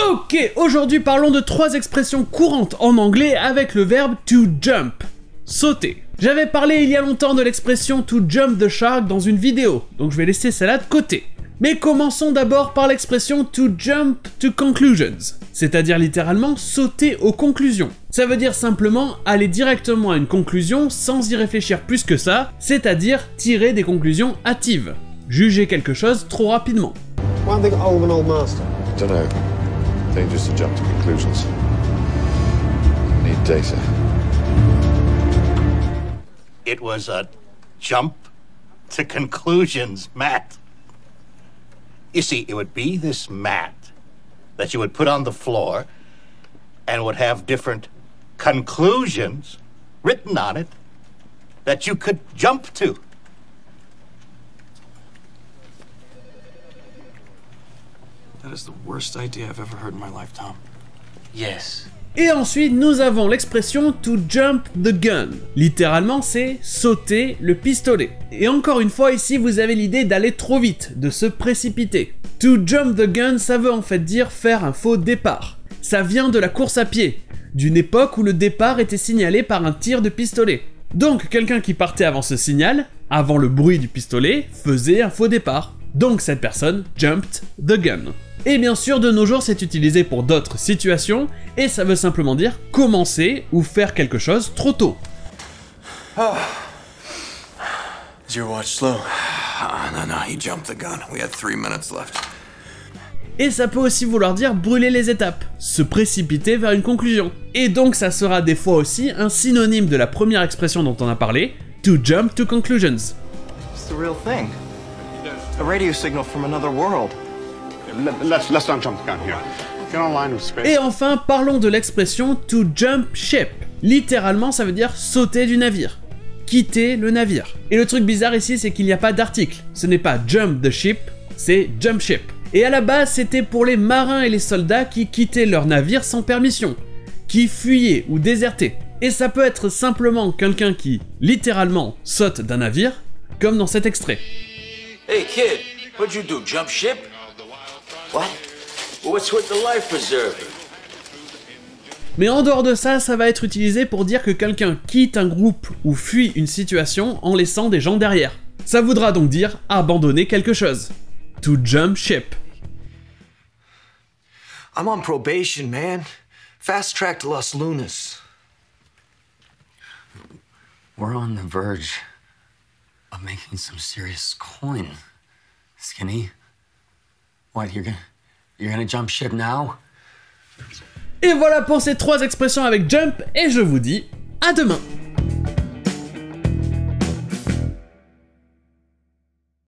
Ok, aujourd'hui parlons de 3 expressions courantes en anglais avec le verbe to jump, sauter. J'avais parlé il y a longtemps de l'expression to jump the shark dans une vidéo, donc je vais laisser celle-là de côté. Mais commençons d'abord par l'expression to jump to conclusions, c'est-à-dire littéralement sauter aux conclusions. Ça veut dire simplement aller directement à une conclusion sans y réfléchir plus que ça, c'est-à-dire tirer des conclusions hâtives, juger quelque chose trop rapidement. Why don't they got hold of an old master? Don't know. Dangerous to jump to conclusions. Need data. It was a jump to conclusions, Matt. You see, it would be this mat that you would put on the floor and would have different conclusions written on it that you could jump to. That is the worst idea I've ever heard in my life, Tom. Yes. Et ensuite, nous avons l'expression to jump the gun. Littéralement, c'est sauter le pistolet. Et encore une fois, ici, vous avez l'idée d'aller trop vite, de se précipiter. To jump the gun, ça veut en fait dire faire un faux départ. Ça vient de la course à pied, d'une époque où le départ était signalé par un tir de pistolet. Donc, quelqu'un qui partait avant ce signal, avant le bruit du pistolet, faisait un faux départ. Donc, cette personne jumped the gun. Et bien sûr, de nos jours, c'est utilisé pour d'autres situations, et ça veut simplement dire commencer ou faire quelque chose trop tôt. Is your watch slow? No, he jumped the gun. We had 3 minutes left. Et ça peut aussi vouloir dire brûler les étapes, se précipiter vers une conclusion. Et donc ça sera des fois aussi un synonyme de la première expression dont on a parlé, to jump to conclusions. It's the real thing. A radio signal from another world. Let's not jump the gun here. Get online with space. Et enfin, parlons de l'expression to jump ship. Littéralement, ça veut dire sauter du navire, quitter le navire. Et le truc bizarre ici, c'est qu'il n'y a pas d'article. Ce n'est pas jump the ship, c'est jump ship. Et à la base, c'était pour les marins et les soldats qui quittaient leur navire sans permission, qui fuyaient ou désertaient. Et ça peut être simplement quelqu'un qui, littéralement, saute d'un navire, comme dans cet extrait. Hey kid, what'd you do, jump ship? What? What's with the life preserver? Mais en dehors de ça, ça va être utilisé pour dire que quelqu'un quitte un groupe ou fuit une situation en laissant des gens derrière. Ça voudra donc dire abandonner quelque chose. To jump ship. I'm on probation, man. Fast track to Los Lunas. We're on the verge of making some serious coin, Skinny. What, you're gonna jump ship now? Et voilà pour ces 3 expressions avec jump, et je vous dis à demain.